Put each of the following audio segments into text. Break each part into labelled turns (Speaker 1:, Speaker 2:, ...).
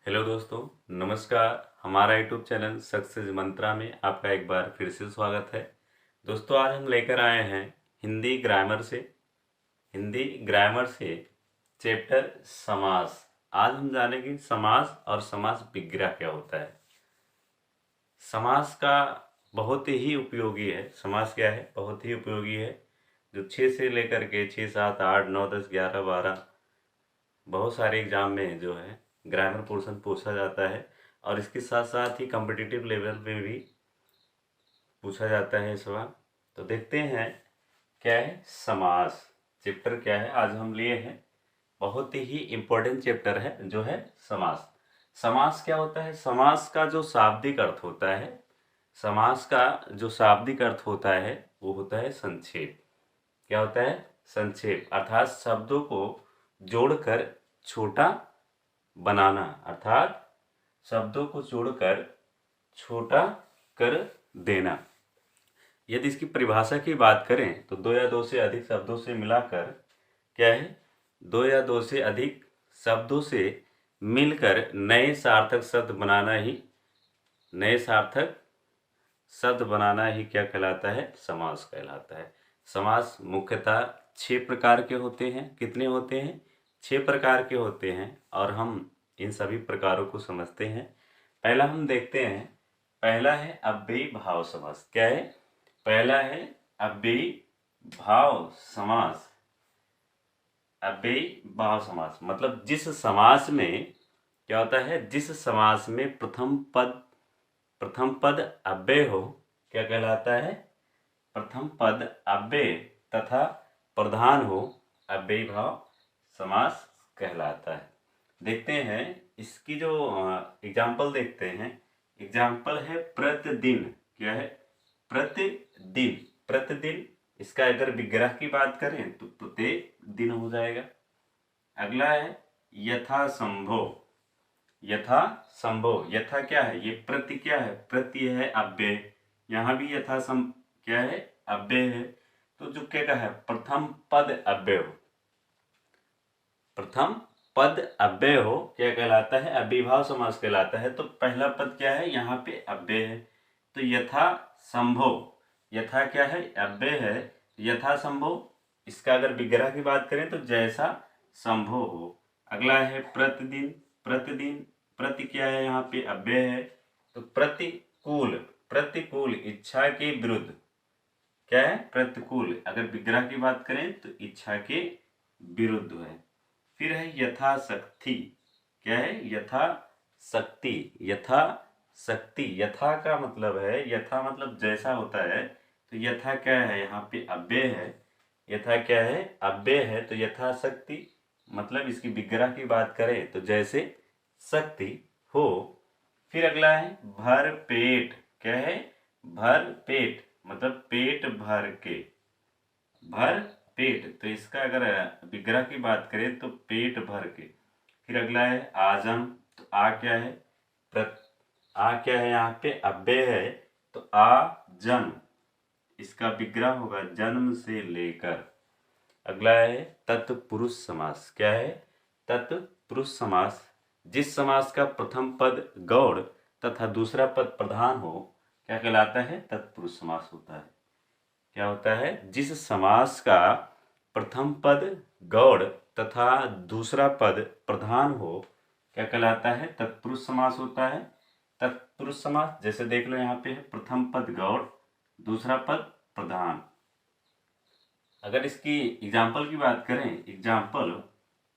Speaker 1: Hello दोस्तों, नमस्कार। हमारा यूट्यूब चैनल सक्सेस मंत्रा में आपका एक बार फिर से स्वागत है। दोस्तों, आज हम लेकर आए हैं हिंदी ग्रामर से चैप्टर समास। आज हम जानेंगे समास और समास विग्रह क्या होता है। समास का बहुत ही उपयोगी है। समास क्या है? बहुत ही उपयोगी है, जो 6 से लेकर के 6, 7, 8, 9, 10, 11, 12 बहुत सारे एग्जाम में जो है ग्रामर पोर्शन पूछा जाता है। और इसके साथ साथ ही कॉम्पिटिटिव लेवल पे भी पूछा जाता है सवाल। तो देखते हैं क्या है समास। चैप्टर क्या है आज हम लिए हैं, बहुत ही इम्पोर्टेंट चैप्टर है जो है समास। समास क्या होता है? समास का जो शाब्दिक अर्थ होता है, समास का जो शाब्दिक अर्थ होता है वो होता है संक्षेप। क्या होता है? संक्षेप, अर्थात शब्दों को जोड़कर छोटा बनाना, अर्थात शब्दों को जोड़कर छोटा कर देना। यदि इसकी परिभाषा की बात करें तो दो या दो से अधिक शब्दों से मिलाकर क्या है, दो या दो से अधिक शब्दों से मिलकर नए सार्थक शब्द बनाना ही क्या कहलाता है? समास कहलाता है। समास मुख्यतः 6 प्रकार के होते हैं। कितने होते हैं? 6 प्रकार के होते हैं और हम इन सभी प्रकारों को समझते हैं। पहला हम देखते हैं, पहला है अव्ययी भाव समास। क्या है? पहला है अव्ययी भाव समास। अव्ययी भाव समास मतलब जिस समास में क्या होता है, जिस समास में प्रथम पद अव्यय हो, क्या कहलाता है? प्रथम पद अव्यय तथा प्रधान हो, अव्ययी भाव समास कहलाता है। देखते हैं इसकी जो एग्जाम्पल देखते हैं। एग्जाम्पल है प्रतिदिन। क्या है? प्रतिदिन। प्रतिदिन, इसका अगर विग्रह की बात करें तो प्रत्येक दिन हो जाएगा। अगला है यथासंभव। यथा संभव, यथा क्या है? ये प्रति क्या है? प्रति है अव्यय। यहाँ भी क्या है? अव्यय है। तो जो क्या है, प्रथम पद अव्यय हो, प्रथम पद अव्यय हो क्या कहलाता है? अव्ययीभाव समास कहलाता है। तो पहला पद क्या है? यहाँ पे अव्यय है। तो यथा संभव, यथा क्या है? अव्यय है। यथा संभव, इसका अगर विग्रह की बात करें तो जैसा संभव हो। अगला है प्रतिदिन। प्रतिदिन, प्रति क्या है? यहाँ पे अव्यय है। तो प्रतिकूल, प्रतिकूल इच्छा के विरुद्ध। क्या है? प्रतिकूल, अगर विग्रह की बात करें तो इच्छा के विरुद्ध है। फिर है यथाशक्ति। क्या है? यथाशक्ति। यथाशक्ति, यथा का मतलब है, यथा मतलब जैसा होता है। तो यथा क्या है? यहाँ पे अव्यय है। यथा क्या है? अव्यय है। तो यथाशक्ति मतलब इसकी विग्रह की बात करें तो जैसे शक्ति हो। फिर अगला है भर पेट। क्या है? भर पेट मतलब पेट भर के। भर पेट, तो इसका अगर विग्रह की बात करें तो पेट भर के। फिर अगला है आजम। तो आ क्या है? आ क्या है? यहाँ पे अव्यय है। तो आ जन्म, इसका विग्रह होगा जन्म से लेकर। अगला है तत्पुरुष समास। क्या है? तत्पुरुष समास, जिस समास का प्रथम पद गौड़ तथा दूसरा पद प्रधान हो, क्या कहलाता है? तत्पुरुष समास होता है। क्या होता है? जिस समास का प्रथम पद गौड़ तथा दूसरा पद प्रधान हो, क्या कहलाता है? तत्पुरुष समास होता है। तत्पुरुष समास जैसे देख लो, यहाँ पे है प्रथम पद गौड़, दूसरा पद प्रधान। अगर इसकी एग्जाम्पल की बात करें, एग्जाम्पल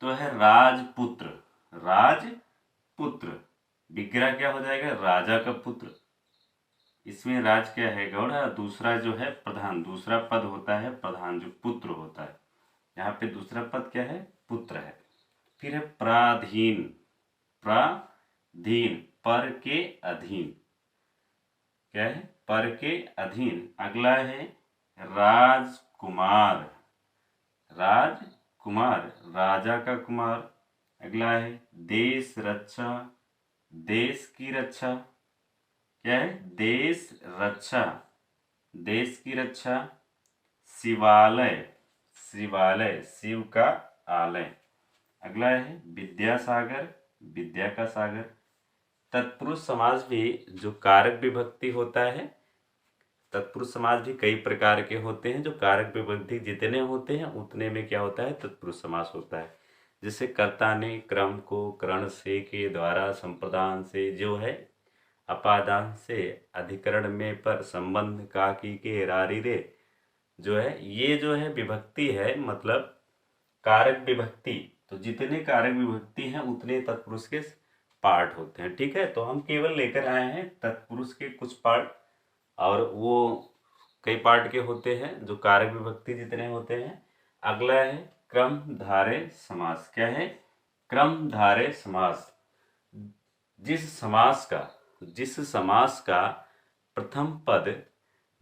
Speaker 1: तो है राजपुत्र। राजपुत्र, विग्रह क्या हो जाएगा? राजा का पुत्र। इसमें राज क्या है? गौड़ है। दूसरा जो है प्रधान, दूसरा पद होता है प्रधान, जो पुत्र होता है। यहाँ पे दूसरा पद क्या है? पुत्र है। फिर है प्राधीन। प्राधीन, पर के अधीन। क्या है? पर के अधीन। अगला है राजकुमार। राजकुमार, राजा का कुमार। अगला है देश रक्षा। देश की रक्षा। क्या है? देश रक्षा, देश की रक्षा। शिवालय। शिवालय, शिव का आलय। अगला है विद्यासागर। विद्या का सागर। तत्पुरुष समास भी जो कारक विभक्ति होता है, तत्पुरुष समास भी कई प्रकार के होते हैं। जो कारक विभक्ति जितने होते हैं उतने में क्या होता है, तत्पुरुष समास होता है। जैसे कर्ता ने क्रम को करण से के द्वारा संप्रदान से जो है अपादान से अधिकरण में पर संबंध का की के रारी रे जो है, ये जो है विभक्ति है, मतलब कारक विभक्ति। तो जितने कारक विभक्ति हैं उतने तत्पुरुष के पार्ट होते हैं। ठीक है, तो हम केवल लेकर आए हैं तत्पुरुष के कुछ पार्ट, और वो कई पार्ट के होते हैं जो कारक विभक्ति जितने होते हैं। अगला है क्रम धारे समास। क्या है, क्रम धारे समास। जिस समास का प्रथम पद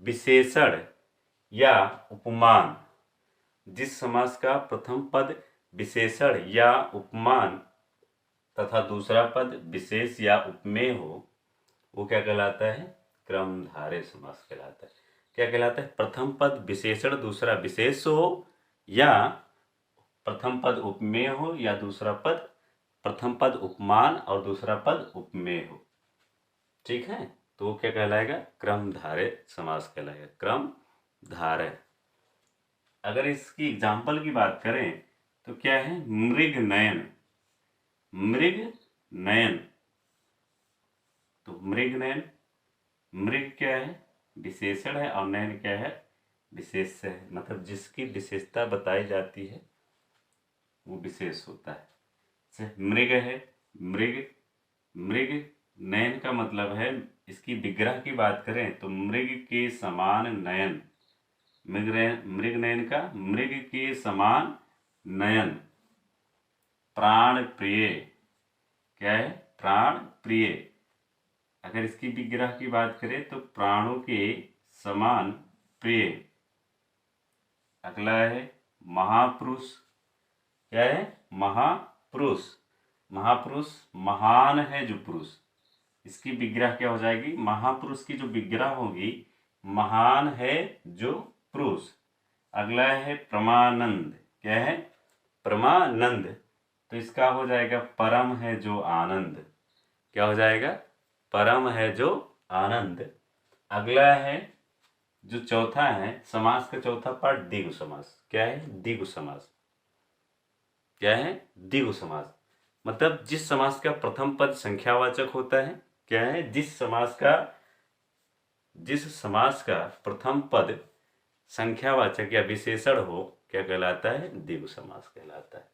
Speaker 1: विशेषण या उपमान, जिस समास का प्रथम पद विशेषण या उपमान तथा दूसरा पद विशेष या उपमेय हो, वो क्या कहलाता है, क्रमधारय समास कहलाता है। क्या कहलाता है, प्रथम पद विशेषण दूसरा विशेष हो, या प्रथम पद उपमेय हो, या दूसरा पद प्रथम पद उपमान और दूसरा पद उपमेय हो। ठीक है, तो वो क्या कहलाएगा, क्रमधारय समास कहलाएगा, क्रमधारय। अगर इसकी एग्जाम्पल की बात करें तो क्या है, मृग नयन। मृग नयन, तो मृग नयन, मृग क्या है, विशेषण है, और नयन क्या है, विशेष है। मतलब जिसकी विशेषता बताई जाती है वो विशेष होता है। जैसे मृग है, मृग, मृग नयन का मतलब है, इसकी विग्रह की बात करें तो मृग के समान नयन। मृग नयन का मृग के समान नयन। प्राण प्रिय, क्या है, प्राण प्रिय। अगर इसकी विग्रह की बात करें तो प्राणों के समान प्रिय। अगला है महापुरुष। क्या है, महापुरुष। महापुरुष महान है जो पुरुष, इसकी विग्रह क्या हो जाएगी, महापुरुष की जो विग्रह होगी, महान है जो पुरुष। अगला है परमानंद। क्या है, परमानंद, तो इसका हो जाएगा परम है जो आनंद। क्या हो जाएगा, परम है जो आनंद। अगला है जो चौथा है समास का चौथा पार्ट, द्विगु समास। क्या है, द्विगु समास। क्या है, द्विगु समास, मतलब जिस समास का प्रथम पद संख्यावाचक होता है। क्या है, जिस समास का प्रथम पद संख्यावाचक या विशेषण हो, क्या कहलाता है, द्विगु समास कहलाता है।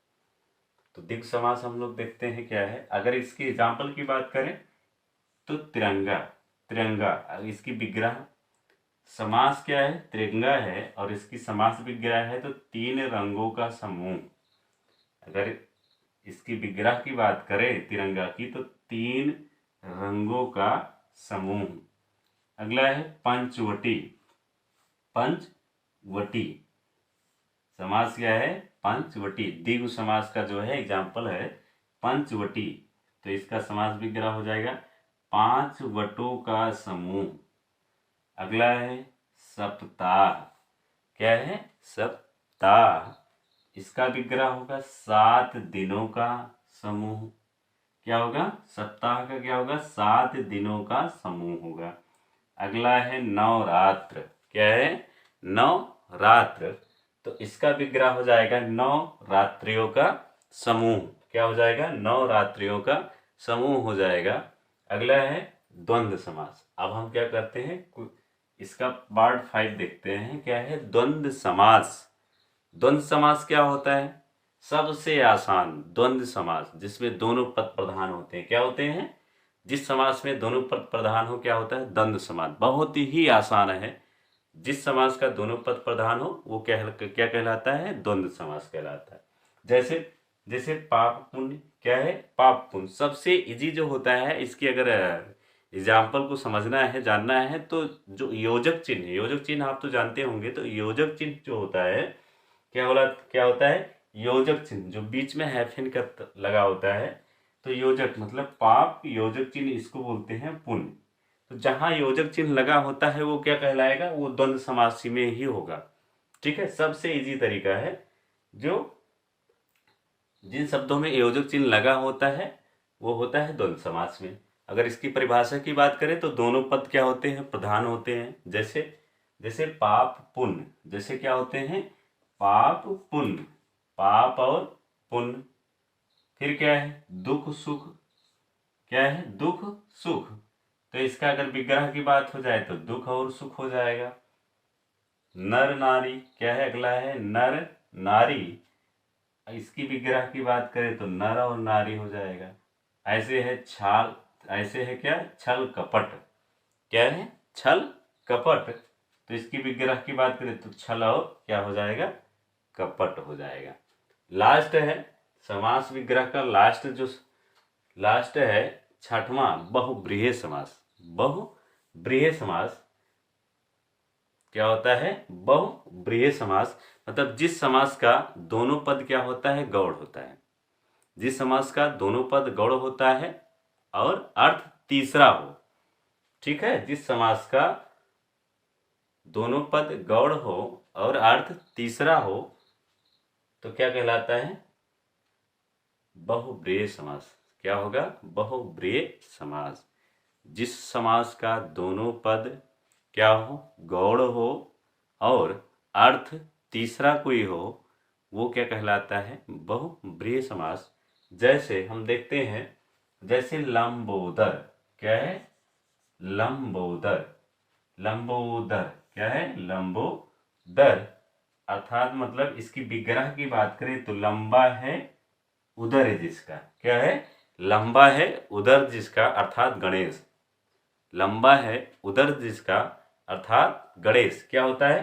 Speaker 1: तो द्विगु समास हम लोग देखते हैं क्या है। अगर इसकी एग्जाम्पल की बात करें तो तिरंगा। तिरंगा, इसकी विग्रह समास क्या है, तिरंगा है, और इसकी समास विग्रह है तो तीन रंगों का समूह। अगर इसकी विग्रह की बात करें तिरंगा की तो तीन रंगों का समूह। अगला है पंचवटी। पंचवटी समास क्या है, पंचवटी। द्विगु समास का जो है एग्जाम्पल है पंचवटी, तो इसका समास विग्रह हो जाएगा पांच वटों का समूह। अगला है सप्ताह। क्या है, सप्ताह, इसका विग्रह होगा 7 दिनों का समूह। क्या होगा, सप्ताह का क्या होगा, 7 दिनों का समूह होगा। अगला है नवरात्र। क्या है, नवरात्र, तो इसका विग्रह हो जाएगा 9 रात्रियों का समूह। क्या हो जाएगा, 9 रात्रियों का समूह हो जाएगा। अगला है द्वंद्व समास। अब हम क्या करते हैं, इसका पार्ट 5 देखते हैं। क्या है, द्वंद्व समास। द्वंद्व समास क्या होता है, सबसे आसान द्वंद्व समास जिसमें दोनों पद प्रधान होते हैं। क्या होते हैं, जिस समास में दोनों पद प्रधान हो क्या होता है, द्वंद्व समास। बहुत ही आसान है, जिस समास का दोनों पद प्रधान हो वो क्या कहलाता है, द्वंद्व समास कहलाता है। जैसे पाप पुण्य। क्या है, पाप पुण्य सबसे इजी जो होता है। इसकी अगर एग्जाम्पल को समझना है, जानना है, तो जो योजक चिन्ह आप तो जानते होंगे। तो योजक चिन्ह जो होता है, क्या होता है, योजक चिन्ह जो बीच में हैफिन का लगा होता है, तो योजक मतलब पाप, योजक चिन्ह इसको बोलते हैं पुण्य। तो जहां योजक चिन्ह लगा होता है वो क्या कहलाएगा, वो द्वंद्व समासी में ही होगा। ठीक है, सबसे इजी तरीका है, जो जिन शब्दों में योजक चिन्ह लगा होता है वो होता है द्वंद्व समास में। अगर इसकी परिभाषा की बात करें तो दोनों पद क्या होते हैं, प्रधान होते हैं। जैसे जैसे पाप पुण्य, जैसे क्या होते हैं, पाप पुण्य, पाप और पुण्य। फिर क्या है, दुख सुख, क्या है, दुख सुख। तो इसका अगर विग्रह की बात हो जाए तो दुख और सुख हो जाएगा। नर नारी, क्या है, अगला है नर नारी, इसकी विग्रह की बात करें तो नर और नारी हो जाएगा। ऐसे है छाल, ऐसे है क्या, छल कपट, क्या है, छल कपट। तो इसकी विग्रह की बात करें तो छल और क्या हो जाएगा, कपट हो जाएगा। लास्ट है समास विग्रह का लास्ट है छठवां बहुब्रीहि समास। बहुब्रीहि समास क्या होता है, बहुब्रीहि समास मतलब जिस समास का दोनों पद क्या होता है, गौड़ होता है। जिस समास का दोनों पद गौड़ होता है और अर्थ तीसरा हो, ठीक है, जिस समास का दोनों पद गौड़ हो और अर्थ तीसरा हो तो क्या कहलाता है, बहुब्रीहि समास। क्या होगा, बहुब्रीहि समास। जिस समास का दोनों पद क्या हो, गौड़ हो और अर्थ तीसरा कोई हो, वो क्या कहलाता है, बहुब्रीहि समास। जैसे हम देखते हैं, जैसे लंबोदर, क्या है, लंबोदर, लंबोदर, क्या है, लंबोदर। अर्थात मतलब इसकी विग्रह की बात करें तो लंबा है उदर है जिसका, क्या है, लंबा है उदर जिसका अर्थात गणेश। लंबा है उदर जिसका अर्थात गणेश क्या होता है,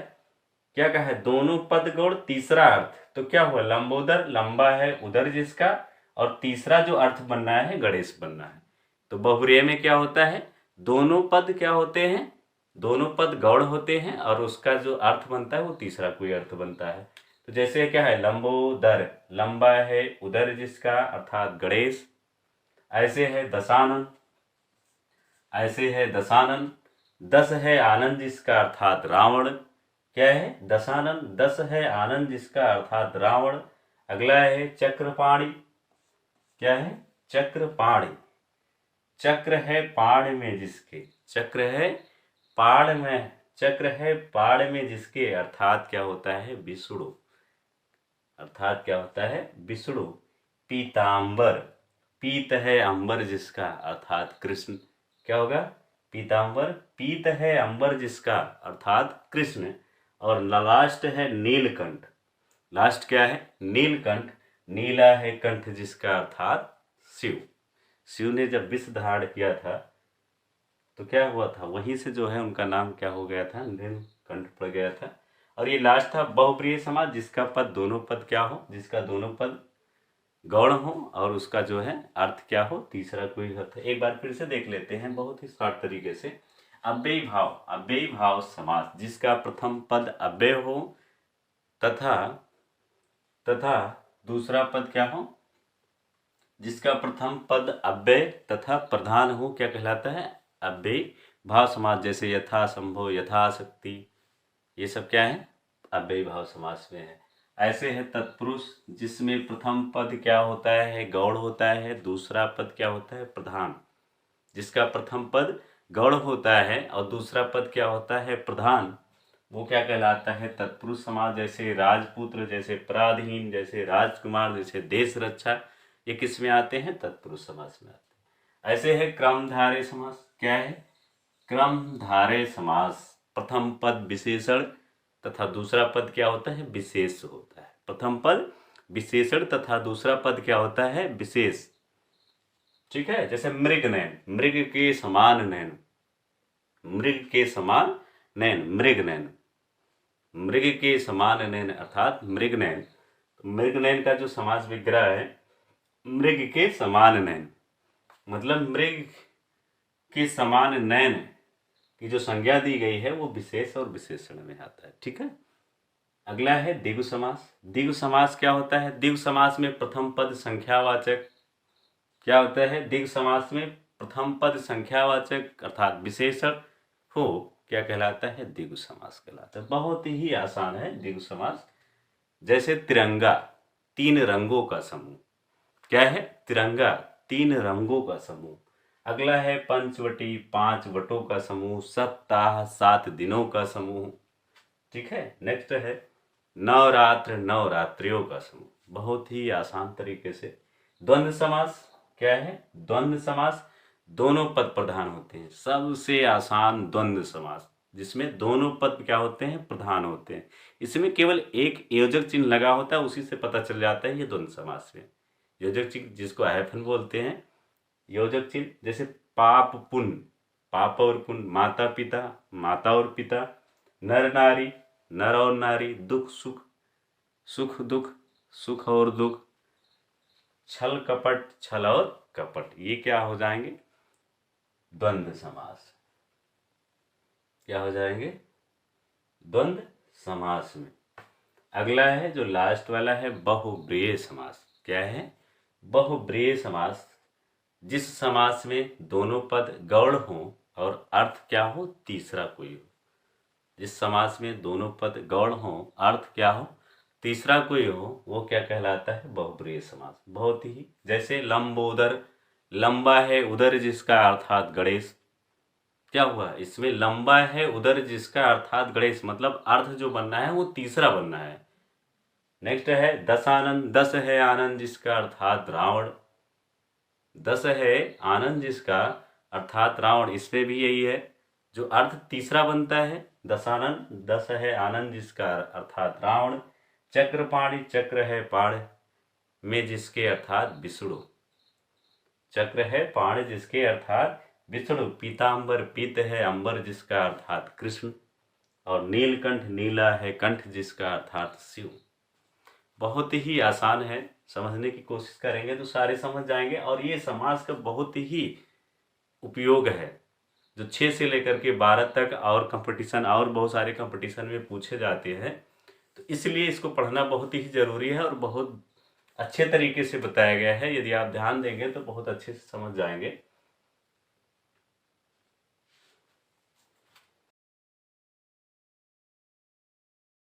Speaker 1: क्या कहा है, दोनों पद गौड़ तीसरा अर्थ। तो क्या हुआ, लंबोदर, लंबा है उदर जिसका, और तीसरा जो अर्थ बनना है गणेश बनना है। तो बहुब्रीहि में क्या होता है, दोनों पद क्या होते हैं, दोनों पद गौड़ होते हैं और उसका जो अर्थ बनता है वो तीसरा कोई अर्थ बनता है। तो जैसे क्या है, लंबोदर, लंबा है उदर जिसका अर्थात गणेश। ऐसे है दशानन, ऐसे है दशानन, दस है आनंद जिसका अर्थात रावण, क्या है, दशानन, दस है आनंद जिसका अर्थात रावण। अगला है चक्रपाणि, क्या है, चक्रपाणि, चक्र है पाण में जिसके, चक्र है पाण में, चक्र है पाण में जिसके अर्थात क्या होता है, विष्णु, अर्थात क्या होता है, विष्णु। पीतांबर, पीत है अंबर जिसका अर्थात कृष्ण, क्या होगा, पीतांबर, पीत है अंबर जिसका अर्थात कृष्ण। और लास्ट है नीलकंठ, लास्ट क्या है, नीलकंठ, नीला है कंठ जिसका अर्थात शिव। शिव ने जब विष धारण किया था तो क्या हुआ था, वहीं से जो है उनका नाम क्या हो गया था, नीलकंठ पड़ गया था। और ये लास्ट था बहुब्रीहि समास, जिसका पद दोनों पद क्या हो, जिसका दोनों पद गौण हो और उसका जो है अर्थ क्या हो, तीसरा कोई अर्थ। एक बार फिर से देख लेते हैं बहुत ही शॉर्ट तरीके से। अव्ययी भाव, अव्ययी भाव समास, जिसका प्रथम पद अव्यय हो तथा तथा दूसरा पद क्या हो, जिसका प्रथम पद अव्यय तथा प्रधान हो, क्या कहलाता है, अव्ययी भाव समास। जैसे यथा संभव, यथाशक्ति, ये सब क्या है, अव्ययी भाव समास में है। ऐसे है तत्पुरुष, जिसमें प्रथम पद क्या होता है, गौड़ होता है, दूसरा पद क्या होता है, प्रधान। जिसका प्रथम पद गौड़ होता है और दूसरा पद क्या होता है, प्रधान, वो क्या कहलाता है, तत्पुरुष समास। जैसे राजपुत्र, जैसे पराधीन, जैसे राजकुमार, जैसे देश रक्षा, ये किस में आते हैं, तत्पुरुष समास में आते हैं। ऐसे है क्रमधारय समास, क्या है, क्रमधारय समास। प्रथम पद विशेषण तथा दूसरा पद क्या होता है, विशेष होता है। प्रथम पद विशेषण तथा दूसरा पद क्या होता है, विशेष, ठीक है। जैसे मृग नैन, मृग के समान नैन, मृग के समान नैन, मृग नैन, मृग के समान नैन अर्थात मृग नैन। मृग नैन का जो समास विग्रह है, मृग के समान नैन, मतलब मृग के समान नैन की जो संज्ञा दी गई है वो विशेष और विशेषण में आता है, ठीक है। अगला है द्विगु समास। द्विगु समास क्या होता है, द्विगु समास में प्रथम पद संख्यावाचक, क्या होता है, द्विगु समास में प्रथम पद संख्यावाचक अर्थात विशेषण हो, क्या कहलाता है, द्विगु समास कहलाता है। बहुत ही आसान है द्विगु समास। जैसे तिरंगा, तीन रंगों का समूह, क्या है, तिरंगा, 3 रंगों का समूह। अगला है पंचवटी 5 वटों का समूह, सप्ताह 7 दिनों का समूह। ठीक है, नेक्स्ट है नवरात्र नवरात्रियों का समूह। बहुत ही आसान तरीके से। द्वंद्व समास क्या है? द्वंद्व समास दोनों पद प्रधान होते हैं। सबसे आसान द्वंद्व समास, जिसमें दोनों पद क्या होते हैं? प्रधान होते हैं। इसमें केवल एक योजक चिन्ह लगा होता है, उसी से पता चल जाता है ये द्वंद्व समास में। योजक चिन्ह जिसको हाइफन बोलते हैं, योजक चिन्ह जैसे पाप पुण्य, पाप और पुण्य, माता पिता, माता और पिता, नर नारी, नर और नारी, दुख सुख, सुख दुख, सुख और दुख, छल कपट, छल और कपट, ये क्या हो जाएंगे? द्वंद्व समास। क्या हो जाएंगे? द्वंद्व समास में। अगला है जो लास्ट वाला है बहुब्रीहि समास। क्या है? बहुब्रीहि समास, जिस समास में दोनों पद गौण हो और अर्थ क्या हो? तीसरा कोई हो। जिस समास में दोनों पद गौण हो, अर्थ क्या हो? तीसरा कोई हो, वो क्या कहलाता है? बहुब्रीहि समास। बहुत ही, जैसे लंबोदर, लंबा है उदर जिसका अर्थात गणेश। क्या हुआ? इसमें लंबा है उदर जिसका अर्थात गणेश, मतलब अर्थ जो बनना है वो तीसरा बनना है। नेक्स्ट है दशानन, 10 है आनंद जिसका अर्थात रावण। 10 है आनंद जिसका अर्थात रावण, इसमें भी यही है, जो अर्थ तीसरा बनता है दशानन, 10 है आनंद जिसका अर्थात रावण। चक्रपाणि, चक्र है पाण में जिसके अर्थात विष्णु। चक्र है पाण जिसके अर्थात विष्णु। पीतांबर, पीत है अंबर जिसका अर्थात कृष्ण। और नीलकंठ, नीला है कंठ जिसका अर्थात शिव। बहुत ही आसान है, समझने की कोशिश करेंगे तो सारे समझ जाएंगे। और ये समास का बहुत ही उपयोग है, जो 6 से लेकर के 12 तक और कंपटीशन और बहुत सारे कंपटीशन में पूछे जाते हैं। तो इसलिए इसको पढ़ना बहुत ही ज़रूरी है और बहुत अच्छे तरीके से बताया गया है। यदि आप ध्यान देंगे तो बहुत अच्छे से समझ जाएंगे।